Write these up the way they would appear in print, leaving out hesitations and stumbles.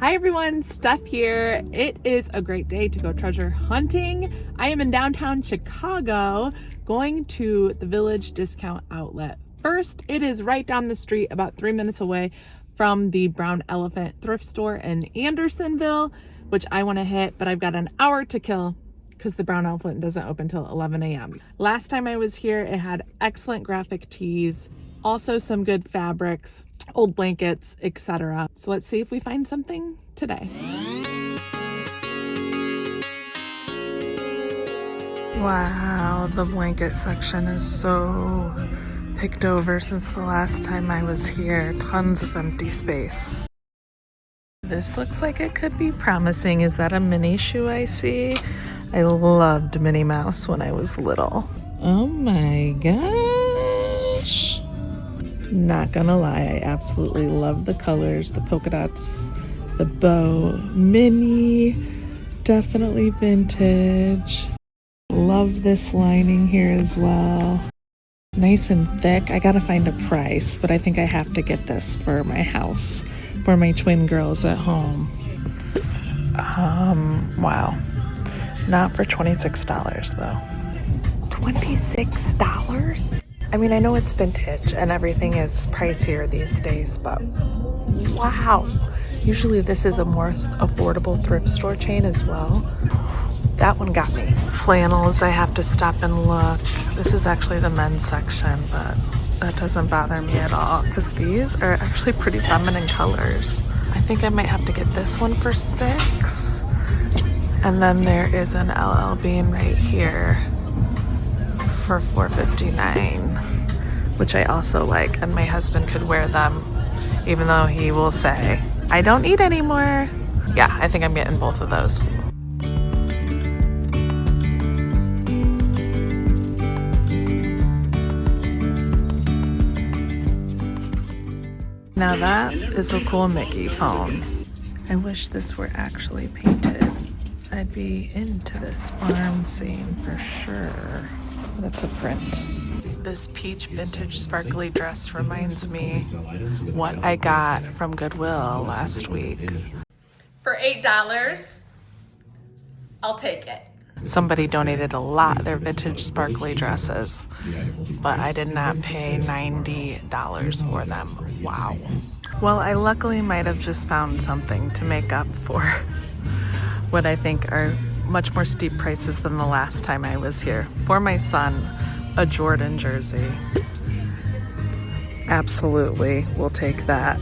Hi everyone, Steph here. It is a great day to go treasure hunting. I am in downtown Chicago going to the Village Discount Outlet. First, it is right down the street, about 3 minutes away from the Brown Elephant thrift store in Andersonville, which I want to hit, but I've got an hour to kill because the Brown Elephant doesn't open till 11 a.m. Last time I was here, it had excellent graphic tees, also some good fabrics, old blankets, etc. So let's see if we find something today. Wow, the blanket section is so picked over since the last time I was here. Tons of empty space. This looks like it could be promising. Is that a Minnie shoe I see? I loved Minnie Mouse when I was little. Oh my gosh. Not gonna lie, I absolutely love the colors, the polka dots, the bow. Minnie, definitely vintage. Love this lining here as well. Nice and thick. I gotta find a price, but I think I have to get this for my house, for my twin girls at home. Wow. Not for $26 though. $26? I mean, I know it's vintage and everything is pricier these days, but wow. Usually this is a more affordable thrift store chain as well. That one got me. Flannels, I have to stop and look. This is actually the men's section, but that doesn't bother me at all because these are actually pretty feminine colors. I think I might have to get this one for $6. And then there is an LL Bean right here for $4.59, which I also like, and my husband could wear them even though he will say, I don't need any more. Yeah, I think I'm getting both of those. Now that is a cool Mickey phone. I wish this were actually painted. I'd be into this farm scene for sure. That's a print. This peach vintage sparkly dress reminds me what I got from Goodwill last week. For $8, I'll take it. Somebody donated a lot of their vintage sparkly dresses, but I did not pay $90 for them. Wow. Well, I luckily might have just found something to make up for what I think are much more steep prices than the last time I was here. For my son, a Jordan jersey. Absolutely, we'll take that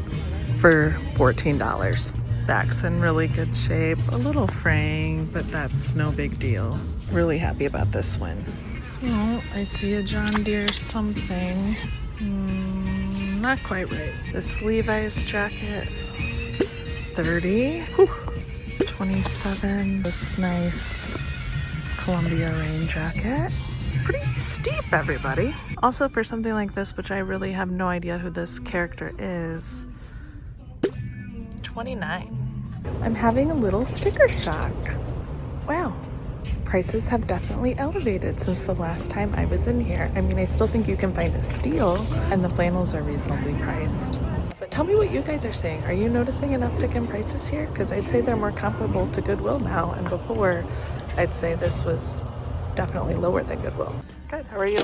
for $14. Back's in really good shape. A little fraying, but that's no big deal. Really happy about this one. Oh, I see a John Deere something. Not quite right. This Levi's jacket, $30. Whew. $27. This nice Columbia rain jacket. Pretty steep, everybody. Also, for something like this, which I really have no idea who this character is, $29. I'm having a little sticker shock. Wow. Prices have definitely elevated since the last time I was in here. I mean, I still think you can find a steal, and the flannels are reasonably priced. But tell me what you guys are saying. Are you noticing an uptick in prices here? Because I'd say they're more comparable to Goodwill now, and before, I'd say this was definitely lower than Goodwill. Good, how are you?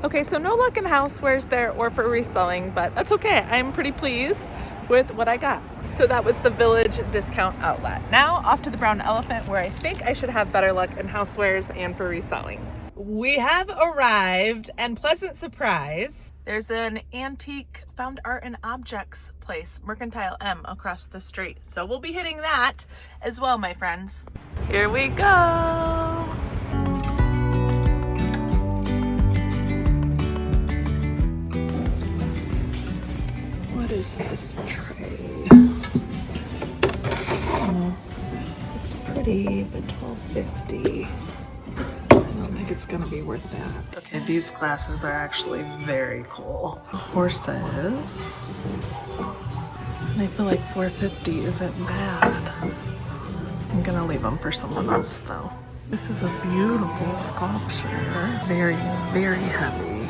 Okay, so no luck in housewares there or for reselling, but that's okay. I'm pretty pleased with what I got. So that was the Village Discount Outlet. Now off to the Brown Elephant, where I think I should have better luck in housewares and for reselling. We have arrived, and pleasant surprise, there's an antique found art and objects place, Merkantile M, across the street. So we'll be hitting that as well, my friends. Here we go. What is this tray? Oh, it's pretty, but $12.50. I don't think it's gonna be worth that. Okay, these glasses are actually very cool. Horses. And I feel like $4.50 isn't bad. I'm gonna leave them for someone else though. This is a beautiful sculpture. Very, very heavy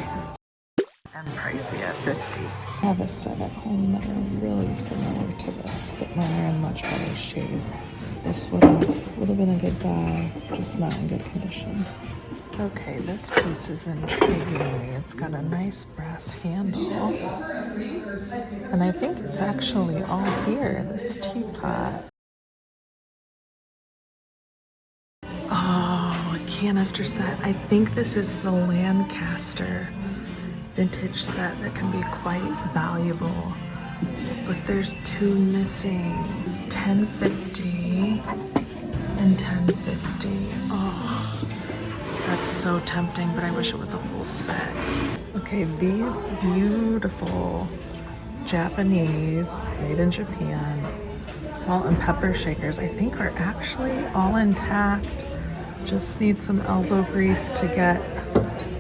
and pricey. pricey at $50. I have a set at home that are really similar to this, but mine are in much better shape. This would have been a good buy, just not in good condition. Okay, this piece is intriguing me. It's got a nice brass handle. And I think it's actually all here, this teapot. Oh, a canister set. I think this is the Lancaster vintage set that can be quite valuable. But there's two missing. 1050 and 1050. Oh, that's so tempting, but I wish it was a full set. Okay, these beautiful Japanese, made in Japan, salt and pepper shakers, I think are actually all intact. Just need some elbow grease to get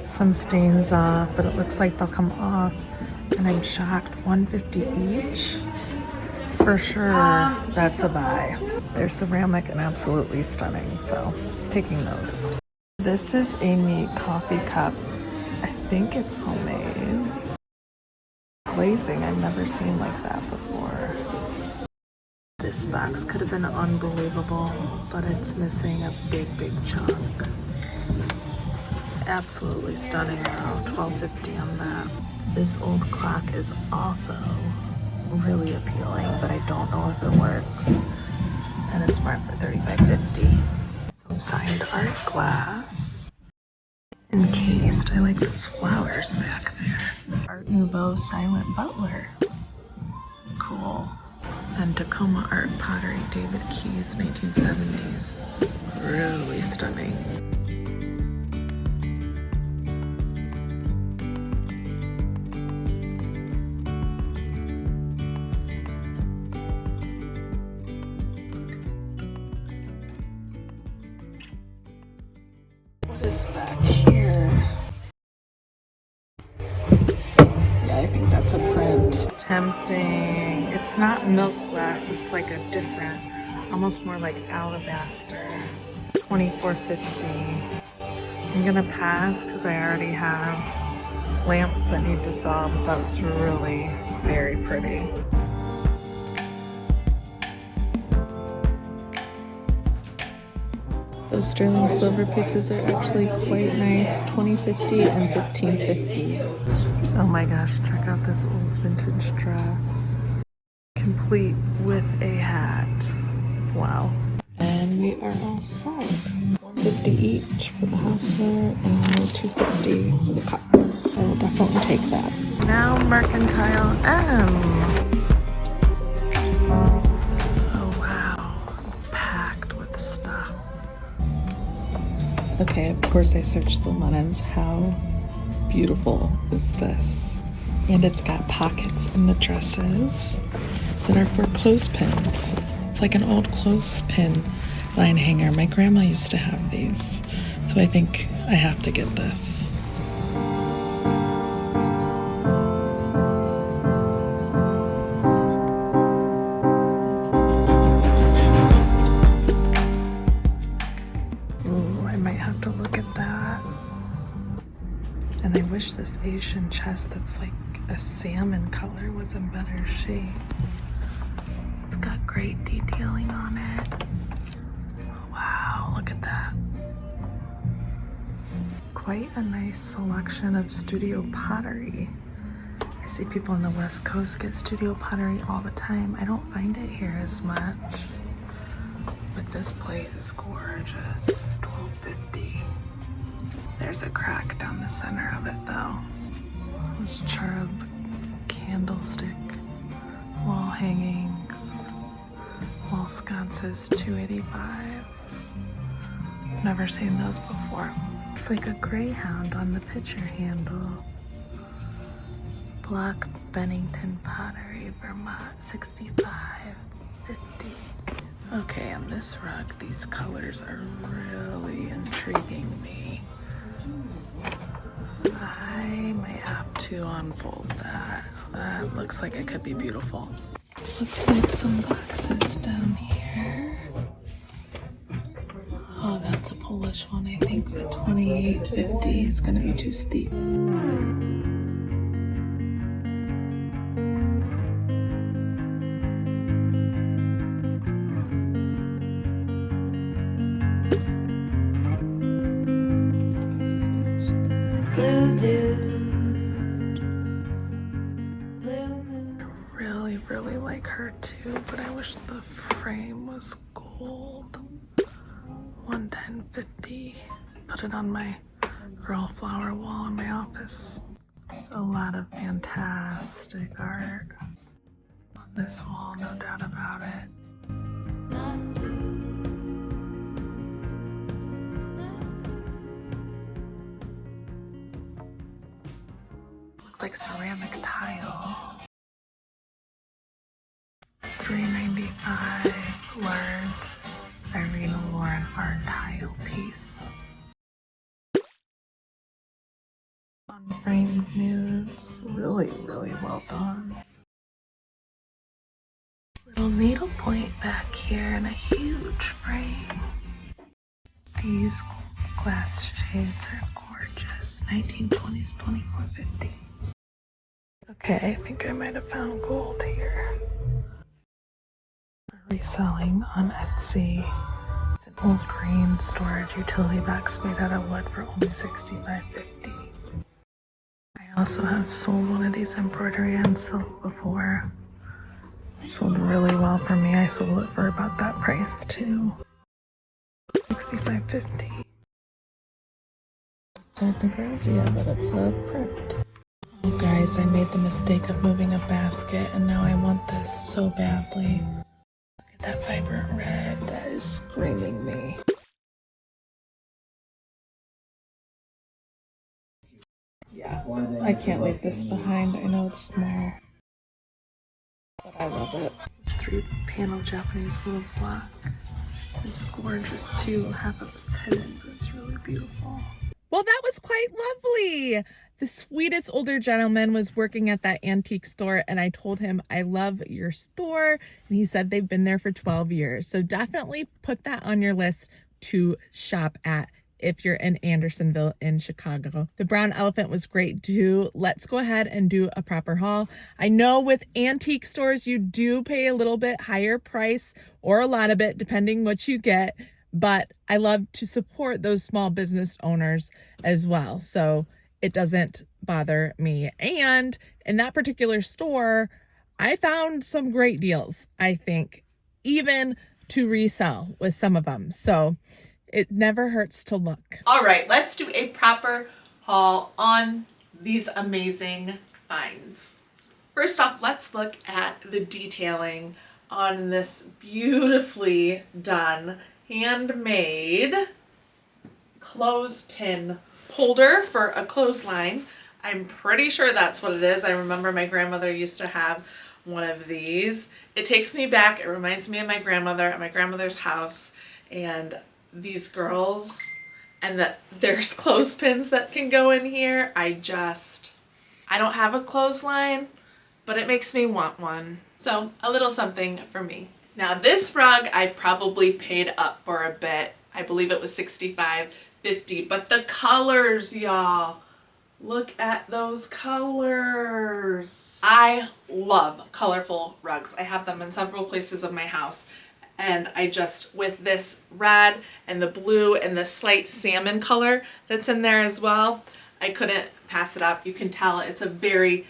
some stains off, but it looks like they'll come off. And I'm shocked, $150 each? For sure, that's a buy. They're ceramic and absolutely stunning, so taking those. This is a neat coffee cup. I think it's homemade. Glazing, I've never seen like that before. This box could have been unbelievable, but it's missing a big chunk. Absolutely stunning though, $12.50 on that. This old clock is also really appealing, but I don't know if it works. And it's marked for $35.50. Some signed art glass. Encased, I like those flowers back there. Art Nouveau Silent Butler. Cool. And Tacoma Art Pottery, David Keyes, 1970s. Really stunning. What is back here? Yeah, I think that's a print. Tempting. It's not milk glass, it's like a different, almost more like alabaster. $24.50. I'm gonna pass because I already have lamps that need to solve, but that's really very pretty. Those sterling silver pieces are actually quite nice, $20.50 and $15.50. Oh my gosh, check out this old vintage dress. Complete with a hat. Wow. And we are all set. $150 each for the houseware and $250 for the cup. I will definitely take that. Now Merkantile M. Oh wow, packed with stuff. Okay, of course I searched the linens. How beautiful is this? And it's got pockets in the dresses that are for clothespins. It's like an old clothespin line hanger. My grandma used to have these, so I think I have to get this. Ooh, I might have to look at that. And I wish this Asian chest that's like a salmon color was in better shape. It's got great detailing on it. Wow, look at that. Quite a nice selection of studio pottery. I see people on the West Coast get studio pottery all the time. I don't find it here as much. But this plate is gorgeous. $12.50. There's a crack down the center of it though. There's cherub candlestick, wall hangings, wall sconces, $2.85. Never seen those before. It's like a greyhound on the picture handle. Block Bennington Pottery, Vermont, $65.50. Okay, on this rug, these colors are really intriguing me. I might have to unfold that. That looks like it could be beautiful. Looks like some boxes down here. Oh, that's a Polish one, I think, but $28.50 is gonna be too steep. too, but I wish the frame was gold. 110.50. Put it on my girl flower wall in my office. A lot of fantastic art on this wall, no doubt about it. Looks like ceramic tile. $3.95 large Irina Lauren art tile piece. Unframed nudes, really well done. Little needlepoint back here and a huge frame. These glass shades are gorgeous. 1920s, 24.50. Okay, I think I might have found gold here. Reselling on Etsy. It's an old green storage utility box made out of wood for only $65.50. I also have sold one of these embroidery on silk before. It sold really well for me. I sold it for about that price too. $65.50. It's Grazia, but it's a print. Oh guys, I made the mistake of moving a basket and now I want this so badly. Look at that vibrant red, that is screaming me. Yeah, I can't leave this behind. I know it's small, but I love it. This 3-panel Japanese wool block is gorgeous too. Half of it's hidden, but it's really beautiful. Well, that was quite lovely. The sweetest older gentleman was working at that antique store and I told him, I love your store. And he said they've been there for 12 years. So definitely put that on your list to shop at if you're in Andersonville in Chicago. The brown elephant was great too. Let's go ahead and do a proper haul. I know with antique stores, you do pay a little bit higher price or a lot of it, depending what you get. But I love to support those small business owners as well. So it doesn't bother me. And in that particular store, I found some great deals, I think, even to resell with some of them. So it never hurts to look. All right, let's do a proper haul on these amazing finds. First off, let's look at the detailing on this beautifully done handmade clothespin holder for a clothesline. I'm pretty sure that's what it is. I remember my grandmother used to have one of these. It takes me back. It reminds me of my grandmother at my grandmother's house and these girls, and that there's clothespins that can go in here. I don't have a clothesline, but it makes me want one. So a little something for me. Now this rug I probably paid up for a bit. I believe it was $65.50, but the colors, y'all, look at those colors. I love colorful rugs. I have them in several places of my house. And I just, with this red and the blue and the slight salmon color that's in there as well, I couldn't pass it up. You can tell it's a very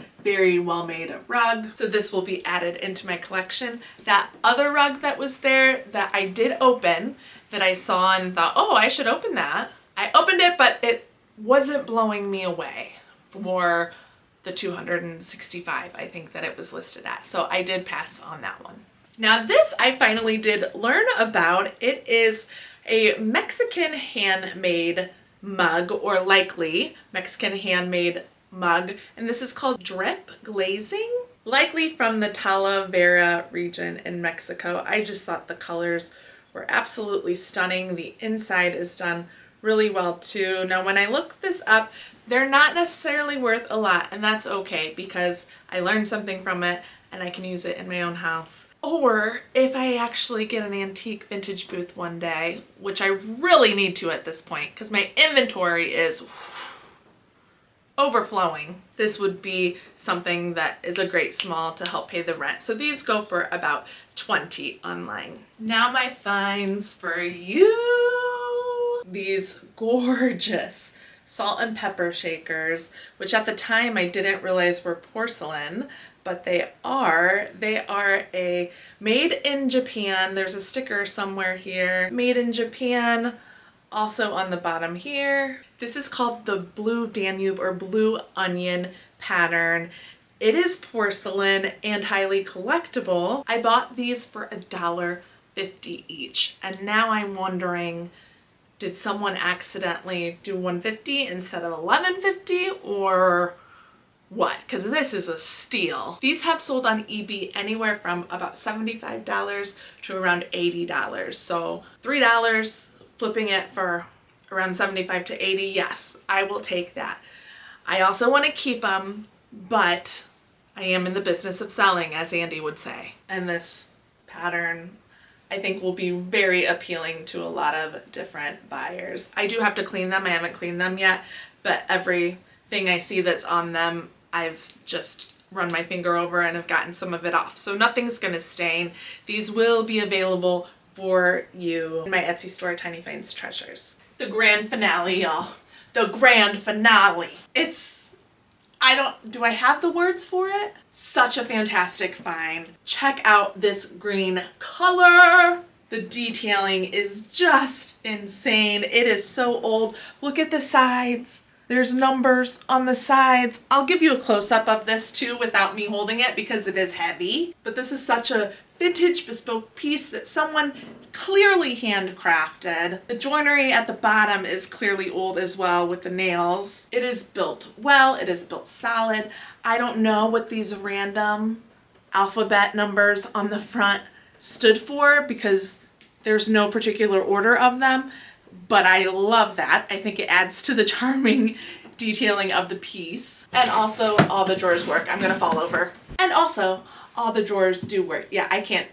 well made rug. So this will be added into my collection. That other rug that was there that I did open, that I saw and thought, oh, I should open that. I opened it, but it wasn't blowing me away for the $265, I think that it was listed at. So I did pass on that one. Now this I finally did learn about. It is a Mexican handmade mug, or likely Mexican handmade mug, and this is called drip glazing, likely from the Talavera region in Mexico. I just thought the colors were absolutely stunning. The inside is done really well too. Now when I looked this up, they're not necessarily worth a lot, and that's okay because I learned something from it and I can use it in my own house. Or if I actually get an antique vintage booth one day, which I really need to at this point because my inventory is overflowing, this would be something that is a great small to help pay the rent. So these go for about $20 online. Now my finds for you. These gorgeous salt and pepper shakers, which at the time I didn't realize were porcelain, but they are a made in Japan. There's a sticker somewhere here. Made in Japan, also on the bottom here. This is called the Blue Danube or Blue Onion pattern. It is porcelain and highly collectible. I bought these for $1.50 each, and now I'm wondering, did someone accidentally do $1.50 instead of $11.50 or what? Because this is a steal. These have sold on eBay anywhere from about $75 to around $80. So $3 flipping it for around $75 to $80. Yes, I will take that. I also want to keep them, but I am in the business of selling, as Andy would say. And this pattern, I think, will be very appealing to a lot of different buyers. I do have to clean them. I haven't cleaned them yet, but everything I see that's on them, I've just run my finger over and have gotten some of it off. So nothing's gonna stain. These will be available for you in my Etsy store, TinyFindsTreasures. The grand finale, y'all. The grand finale. Do I have the words for it? Such a fantastic find. Check out this green color. The detailing is just insane. It is so old. Look at the sides. There's numbers on the sides. I'll give you a close-up of this too without me holding it because it is heavy. But this is such a vintage bespoke piece that someone clearly handcrafted. The joinery at the bottom is clearly old as well with the nails. It is built well, it is built solid. I don't know what these random alphabet numbers on the front stood for because there's no particular order of them, but I love that. I think it adds to the charming detailing of the piece. And also all the drawers work. I'm gonna fall over. And also all the drawers do work. Yeah, I can't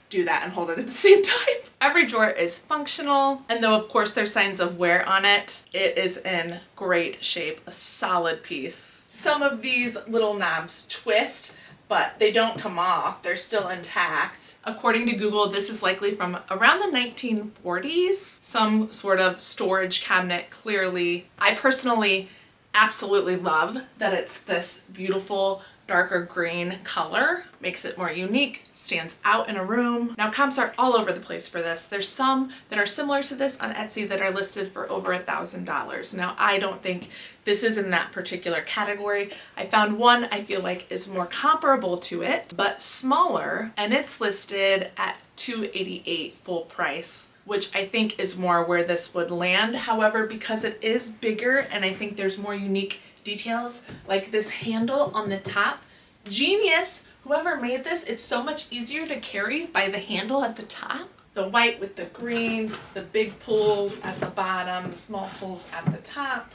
do that and hold it at the same time. Every drawer is functional, and though of course there's signs of wear on it, it is in great shape, a solid piece. Some of these little knobs twist, but they don't come off. They're still intact. According to Google, this is likely from around the 1940s. Some sort of storage cabinet, clearly. I personally absolutely love that it's this beautiful darker green color. Makes it more unique, stands out in a room. Now comps are all over the place for this. There's some that are similar to this on Etsy that are listed for over $1,000. Now I don't think this is in that particular category. I found one I feel like is more comparable to it, but smaller, and it's listed at $288 full price, which I think is more where this would land. However, because it is bigger and I think there's more unique details, like this handle on the top, genius. Whoever made this, it's so much easier to carry by the handle at the top. The white with the green, the big pulls at the bottom, the small pulls at the top.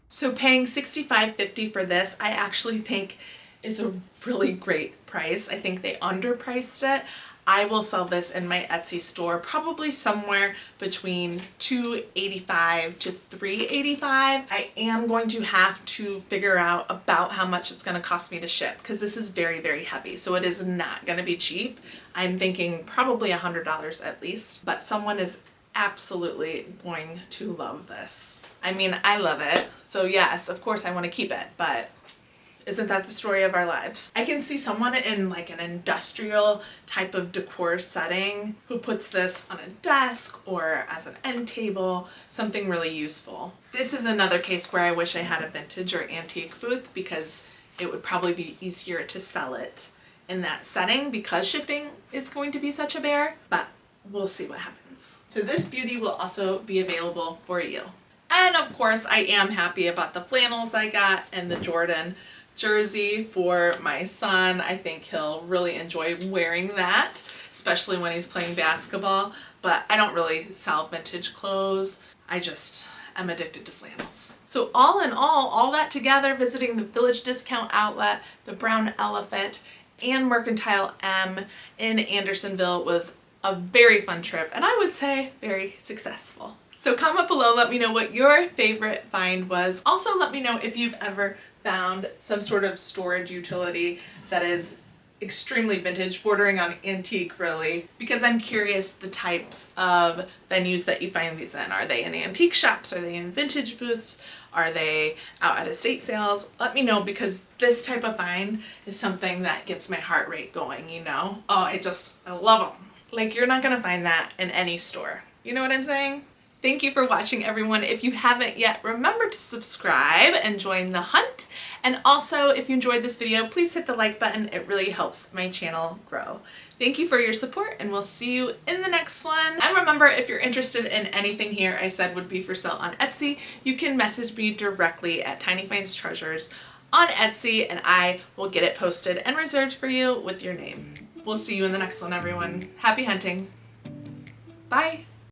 So paying $65.50 for this, I actually think is a really great price. I think they underpriced it. I will sell this in my Etsy store probably somewhere between $285 to $385. I am going to have to figure out about how much it's going to cost me to ship because this is very, very heavy. So it is not going to be cheap. I'm thinking probably $100 at least, but someone is absolutely going to love this. I mean, I love it. So yes, of course I want to keep it, but isn't that the story of our lives? I can see someone in like an industrial type of decor setting who puts this on a desk or as an end table, something really useful. This is another case where I wish I had a vintage or antique booth because it would probably be easier to sell it in that setting because shipping is going to be such a bear, but we'll see what happens. So this beauty will also be available for you. And of course, I am happy about the flannels I got and the Jordan jersey for my son. I think he'll really enjoy wearing that, especially when he's playing basketball. But I don't really sell vintage clothes. I just am addicted to flannels. So all in all that together, visiting the Village Discount Outlet, the Brown Elephant, and Merkantile M in Andersonville was a very fun trip, and I would say very successful. So comment below, let me know what your favorite find was. Also let me know if you've ever found some sort of storage utility that is extremely vintage, bordering on antique really, because I'm curious the types of venues that you find these in. Are they in antique shops? Are they in vintage booths? Are they out at estate sales? Let me know, because this type of find is something that gets my heart rate going, you know? Oh, I love them. Like, you're not gonna find that in any store. You know what I'm saying? Thank you for watching, everyone. If you haven't yet, remember to subscribe and join the hunt. And also, if you enjoyed this video, please hit the like button. It really helps my channel grow. Thank you for your support, and we'll see you in the next one. And remember, if you're interested in anything here I said would be for sale on Etsy, you can message me directly at TinyFindsTreasures on Etsy, and I will get it posted and reserved for you with your name. We'll see you in the next one, everyone. Happy hunting. Bye.